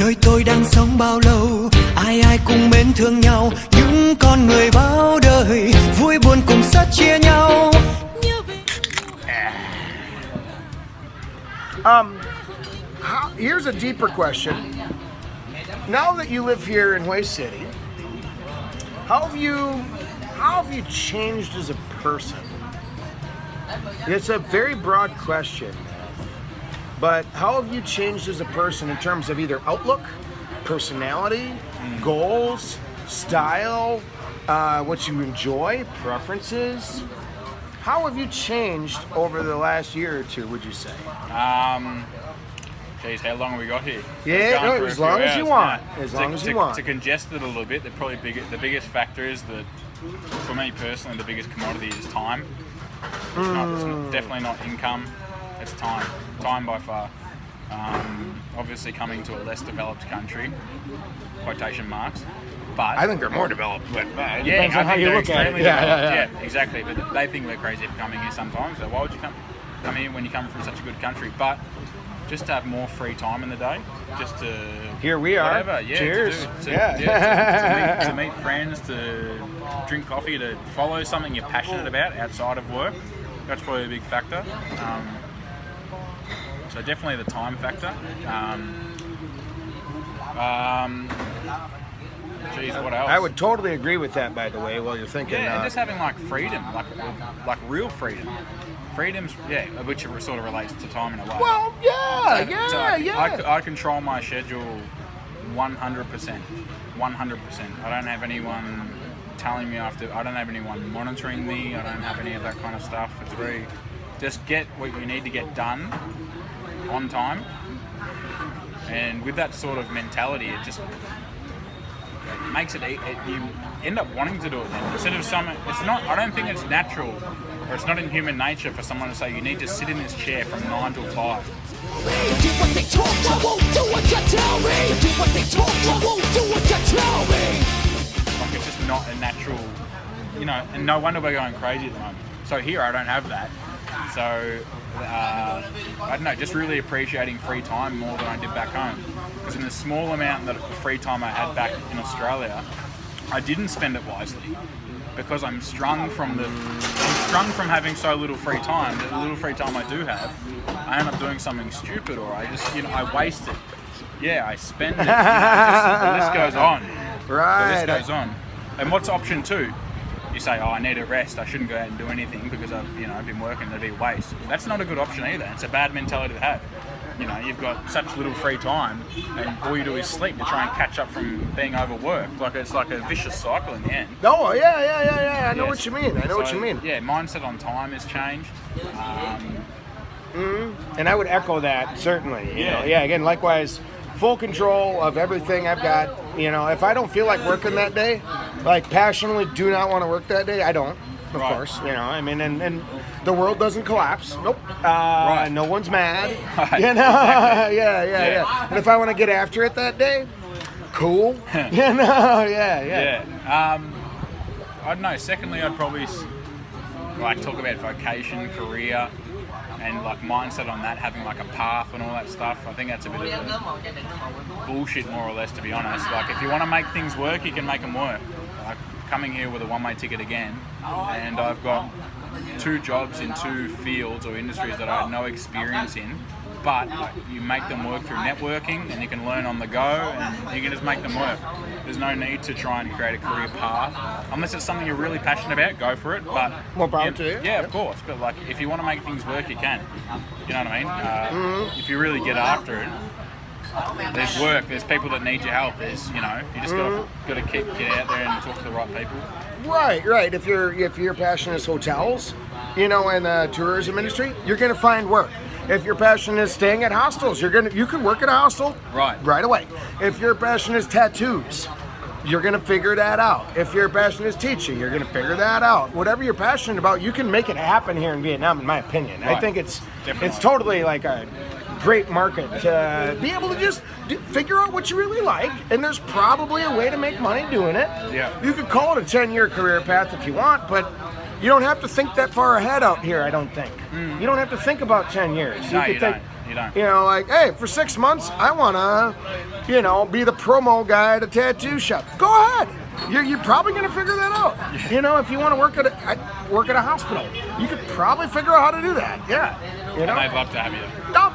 nơi tôi đang sống bao lâu, ai ai cũng mến thương nhau, những con người bao đời vui buồn cùng sát chia nhau. Here's a deeper question. Now that you live here in Hawaii City, how have you changed as a person? It's a very broad question, but how have you changed as a person in terms of either outlook, personality, goals, style, what you enjoy, preferences? How have you changed over the last year or two, would you say? Geez, how long have we got here? Yeah, no, as long as you want. As long as you want. To congest it a little bit, the biggest factor is that, for me personally, the biggest commodity is time. It's definitely not income, it's time. Time by far. Obviously coming to a less developed country, quotation marks, but I think they're more developed, but it yeah, depends on how you look at it. Yeah, exactly. But they think we're crazy for coming here sometimes. So why would you come here when you come from such a good country? But just to have more free time in the day, just to here we are. Whatever, yeah. Cheers. To meet friends, to drink coffee, to follow something you're passionate about outside of work. That's probably a big factor. So definitely the time factor. Geez, what else? I would totally agree with that, by the way, while you're thinking. Yeah, and just having like freedom, like real freedom. Freedom's, yeah, which sort of relates to time in a way. Well, I control my schedule 100%. 100%. I don't have anyone telling me I don't have anyone monitoring me. I don't have any of that kind of stuff. It's very, just get what you need to get done on time. And with that sort of mentality, it just makes it you end up wanting to do it then. Instead of it's not, I don't think it's natural, or it's not in human nature for someone to say you need to sit in this chair from 9 till 5. Do what they talk, I won't do what you tell me. Do what they talk, I won't do what you tell me. Like, it's just not a natural, and no wonder we're going crazy at the moment. So here I don't have that. So I don't know, just really appreciating free time more than I did back home. Because in the small amount of free time I had back in Australia, I didn't spend it wisely. Because I'm strung from having so little free time. The little free time I do have, I end up doing something stupid, or I just, I waste it. Yeah, I spend it. The list goes on. Right. The list goes on. And what's option 2? You say, I need a rest, I shouldn't go out and do anything because I've been working, that'd be a waste. That's not a good option either. It's a bad mentality to have. You've got such little free time and all you do is sleep to try and catch up from being overworked. It's like a vicious cycle in the end. No, yeah. I know what you mean. Yeah, mindset on time has changed. And I would echo that, certainly. Again, likewise, full control of everything I've got. If I don't feel like working that day, like passionately do not want to work that day, I don't. Of course, and the world doesn't collapse. Nope. Right. No one's mad. Right. Yeah. And if I want to get after it that day, cool. Yeah. I don't know. Secondly, I'd probably talk about vocation, career, and mindset on that, having a path and all that stuff. I think that's a bit of bullshit, more or less, to be honest. If you want to make things work, you can make them work. Coming here with a one-way ticket again, and I've got 2 jobs in 2 fields or industries that I have no experience in, but you make them work through networking, and you can learn on the go, and you can just make them work. There's no need to try and create a career path unless it's something you're really passionate about. Go for it, but more power to you. Yeah, of course. But if you want to make things work, you can. You know what I mean? If you really get after it. There's work. There's people that need your help. There's, you just got to get out there and talk to the right people. Right. If your passion is hotels, and the tourism industry, you're gonna find work. If your passion is staying at hostels, you can work at a hostel right away. If your passion is tattoos, you're gonna figure that out. If your passion is teaching, you're gonna figure that out. Whatever you're passionate about, you can make it happen here in Vietnam, in my opinion. Right. I think it's totally like a great market to be able to just figure out what you really like, and there's probably a way to make money doing it. Yeah. You could call it a 10-year career path if you want, but you don't have to think that far ahead out here, I don't think. You don't have to think about 10 years. No, you don't. You don't. You know, like, hey, for 6 months, I want to, you know, be the promo guy at a tattoo shop. Go ahead. You're probably going to figure that out. You know, if you want to work at a hospital, you could probably figure out how to do that. Yeah. You know? And they'd love to have you. Oh,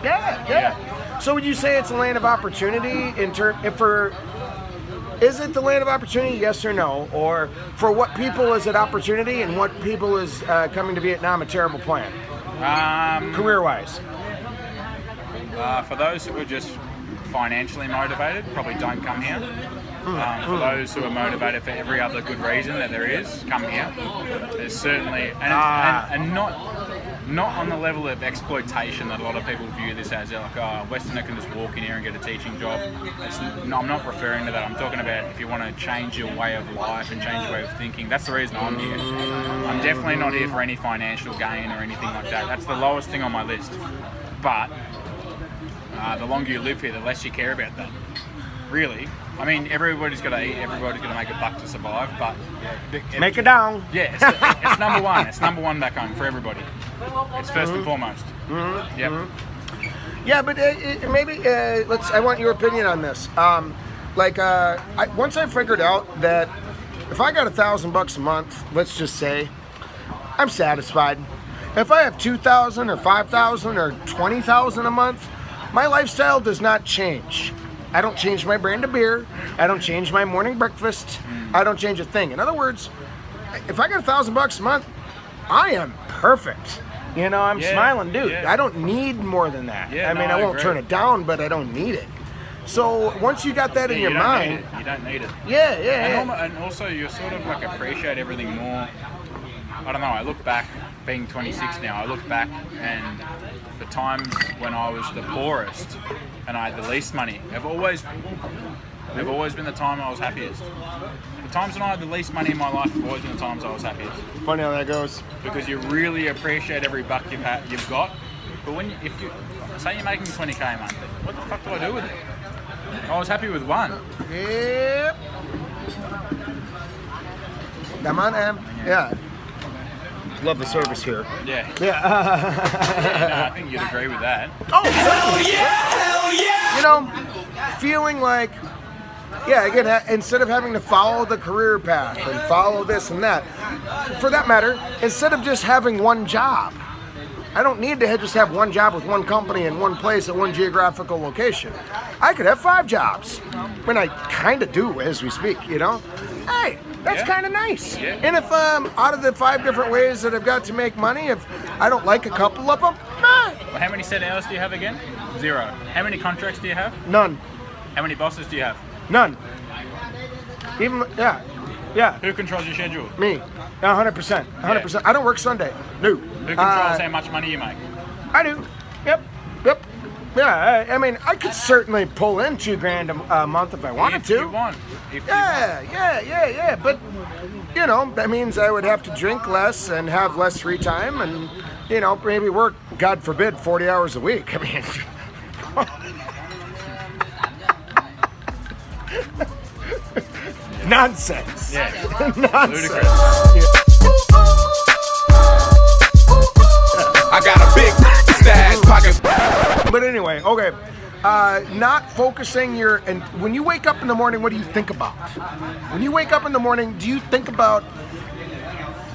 yeah. So would you say it's a land of opportunity is it the land of opportunity, yes or no? Or for what people is it opportunity, and what people is coming to Vietnam a terrible plan? Career-wise. For those who are just financially motivated, probably don't come here. For those who are motivated for every other good reason that there is, come here. There's certainly, and not on the level of exploitation that a lot of people view this as. They're like, oh, a Westerner can just walk in here and get a teaching job. No, I'm not referring to that. I'm talking about if you want to change your way of life and change your way of thinking. That's the reason I'm here. I'm definitely not here for any financial gain or anything like that. That's the lowest thing on my list. But the longer you live here, the less you care about that. Really. I mean, everybody's got to eat, everybody's got to make a buck to survive, but... Make it down. Yeah, it's number one. It's number one back home for everybody. It's first and foremost. Yep. Yeah, but maybe I want your opinion on this. Once I figured out that if I got $1,000 a month, let's just say, I'm satisfied. If I have $2,000 or $5,000 or $20,000 a month, my lifestyle does not change. I don't change my brand of beer. I don't change my morning breakfast. I don't change a thing. In other words, if I got $1,000 a month, I am perfect. You know, I'm smiling, dude. Yeah. I don't need more than that. Yeah, I mean, I won't turn it down, but I don't need it. So once you got that in your mind, you don't need it. Yeah. And also, you sort of like appreciate everything more. I don't know. I look back, being 26 now. I look back and the times when I was the poorest and I had the least money have always been the time I was happiest. The times when I had the least money in my life have always been the times I was happiest. Funny how that goes. Because you really appreciate every buck you've got. But if you say you're making 20k a month, what the fuck do I do with it? I was happy with one. Yep. Come on, Em. Yeah. Love the service here. Yeah. Yeah. No, I think you'd agree with that. Oh, hell yeah! You know, feeling like, again, instead of having to follow the career path and follow this and that, for that matter, instead of just having one job, I don't need to just have one job with one company in one place at one geographical location. I could have 5 jobs. When I kind of do as we speak, you know? Hey, that's kind of nice. Yeah. And if out of the 5 different ways that I've got to make money, if I don't like a couple of them, Well, how many set hours do you have again? 0. How many contracts do you have? None. How many bosses do you have? None. Even, yeah. Who controls your schedule? Me. 100%. 100%. I don't work Sunday. No. Who controls how much money you make? I do. Yep. Yeah, I mean, I could certainly pull in $2,000 a month if I wanted to. If you want. Yeah. But, you know, that means I would have to drink less and have less free time and, you know, maybe work, God forbid, 40 hours a week. I mean... Nonsense. Yeah. Nonsense. Ludicrous. I got a big stash pocket. But anyway, okay. Not focusing and when you wake up in the morning, what do you think about? When you wake up in the morning, do you think about,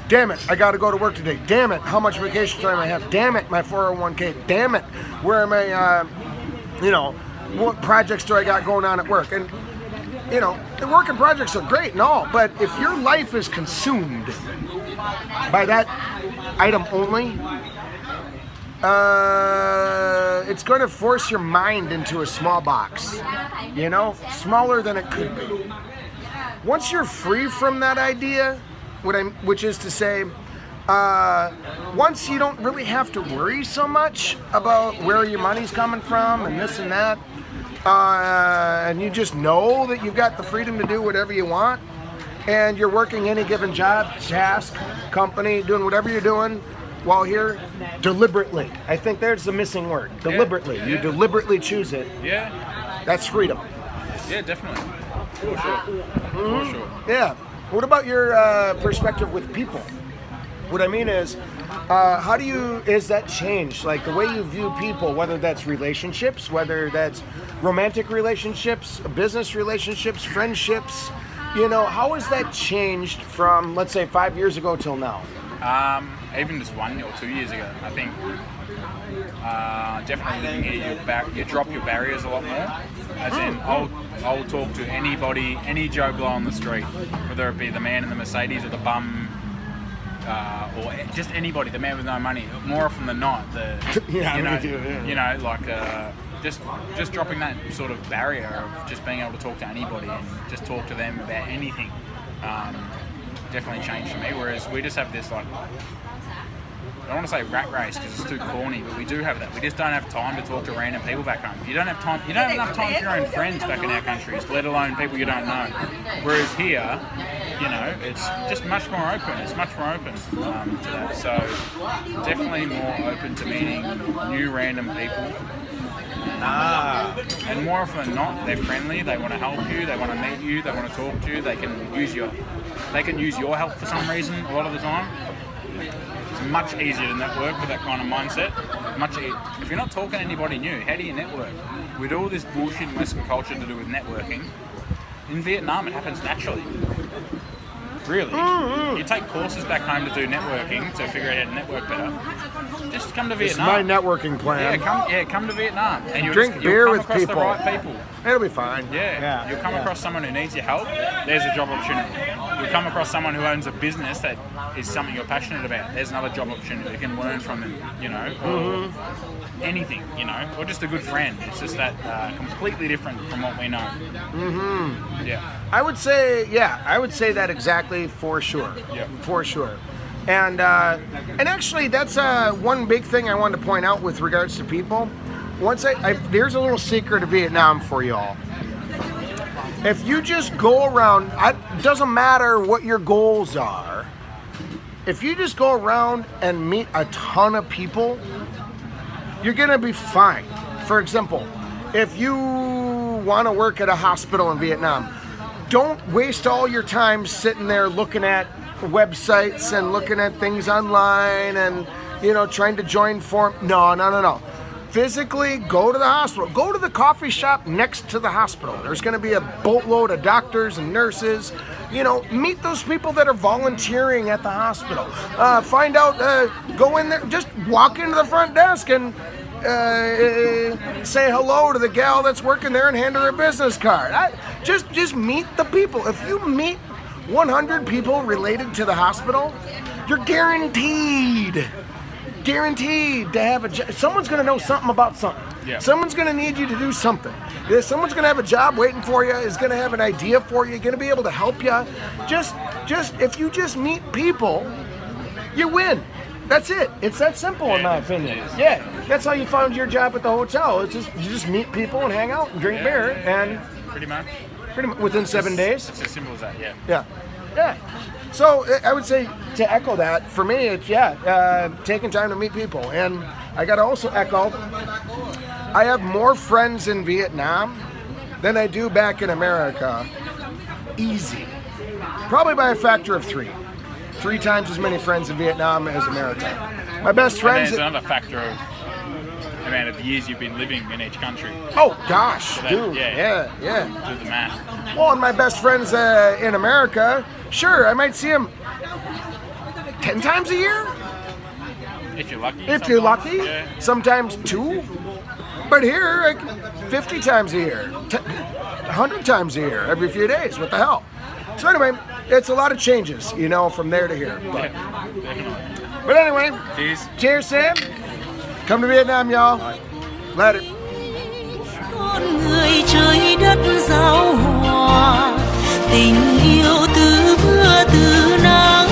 damn it, I got to go to work today. Damn it, how much vacation time I have. Damn it, my 401k. Damn it, where am I, what projects do I got going on at work? And, you know, the work and projects are great and all, but if your life is consumed by that item only, it's going to force your mind into a small box, you know, smaller than it could be. Once you're free from that idea, which is to say, once you don't really have to worry so much about where your money's coming from and this and that, and you just know that you've got the freedom to do whatever you want, and you're working any given job, task, company, doing whatever you're doing while here, deliberately. I think there's the missing word. Deliberately. You deliberately choose it. Yeah. That's freedom. Yeah, definitely. For sure. Yeah. What about your perspective with people? What I mean is, is that changed? Like the way you view people, whether that's relationships, whether that's romantic relationships, business relationships, friendships, how has that changed from, let's say, 5 years ago till now? Even just 1 or 2 years ago, I think definitely living here, you drop your barriers a lot more. As in, I'll talk to anybody, any Joe Blow on the street, whether it be the man in the Mercedes or the bum, or just anybody, the man with no money. More often than not, just dropping that sort of barrier of just being able to talk to anybody and just talk to them about anything. Definitely changed for me. Whereas we just have this I don't want to say rat race because it's too corny, but we do have that. We just don't have time to talk to random people back home. You don't have time. You don't have enough time for your own friends back in our countries, let alone people you don't know. Whereas here, it's just much more open. It's much more open to that. So definitely more open to meeting new random people. And more often than not, they're friendly. They want to help you. They want to meet you. They want to talk to you. They can use your help for some reason. A lot of the time, it's much easier to network with that kind of mindset. If you're not talking to anybody new, how do you network? With all this bullshit in Western culture to do with networking, in Vietnam it happens naturally. Really. You take courses back home to do networking to figure out how to network better. Just come to Vietnam. It's my networking plan. Come to Vietnam and you'll drink beer with come across people. the right people. It'll be fine. You'll come across someone who needs your help. There's a job opportunity. You'll come across someone who owns a business that is something you're passionate about. There's another job opportunity. You can learn from them, or anything, or just a good friend. It's just that completely different from what we know. Yeah. I would say that exactly for sure. Yeah. For sure. And actually, that's one big thing I wanted to point out with regards to people. There's a little secret of Vietnam for y'all. If you just go around, it doesn't matter what your goals are. If you just go around and meet a ton of people, you're gonna be fine. For example, if you want to work at a hospital in Vietnam, don't waste all your time sitting there looking at websites and looking at things online and trying to join form. No. Physically go to the hospital. Go to the coffee shop next to the hospital. There's going to be a boatload of doctors and nurses. Meet those people that are volunteering at the hospital. Find out, go in there, just walk into the front desk and say hello to the gal that's working there and hand her a business card. Just meet the people. If you meet 100 people related to the hospital, you're guaranteed to have a job. Someone's going to know something about something. Yeah. Someone's going to need you to do something. Someone's going to have a job waiting for you, is going to have an idea for you, going to be able to help you. Just if you just meet people, you win. That's it. It's that simple, in my opinion. Yeah, that's how you found your job at the hotel. It's just you just meet people and hang out and drink beer, and pretty much within 7 days. It's as simple as that. Yeah. So I would say, to echo that, for me, it's taking time to meet people. And I got to also echo, I have more friends in Vietnam than I do back in America. Easy. Probably by a factor of 3. 3 times as many friends in Vietnam as America. My best friends... And there's another factor of the amount of years you've been living in each country. Oh, gosh, so dude. Yeah. Do the math. Well, and my best friends in America, sure, I might see them 10 times a year. If you're lucky. If you're lucky. Yeah. Sometimes 2. But here, 50 times a year. 100 times a year, every few days. What the hell? So anyway, it's a lot of changes, from there to here. But anyway, cheers, Sam. Come to Vietnam, y'all. Later. Con người trời đất giao hòa, tình yêu từ mưa từ nắng,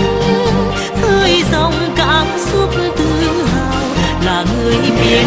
khơi dòng cảm xúc tự hào là người miền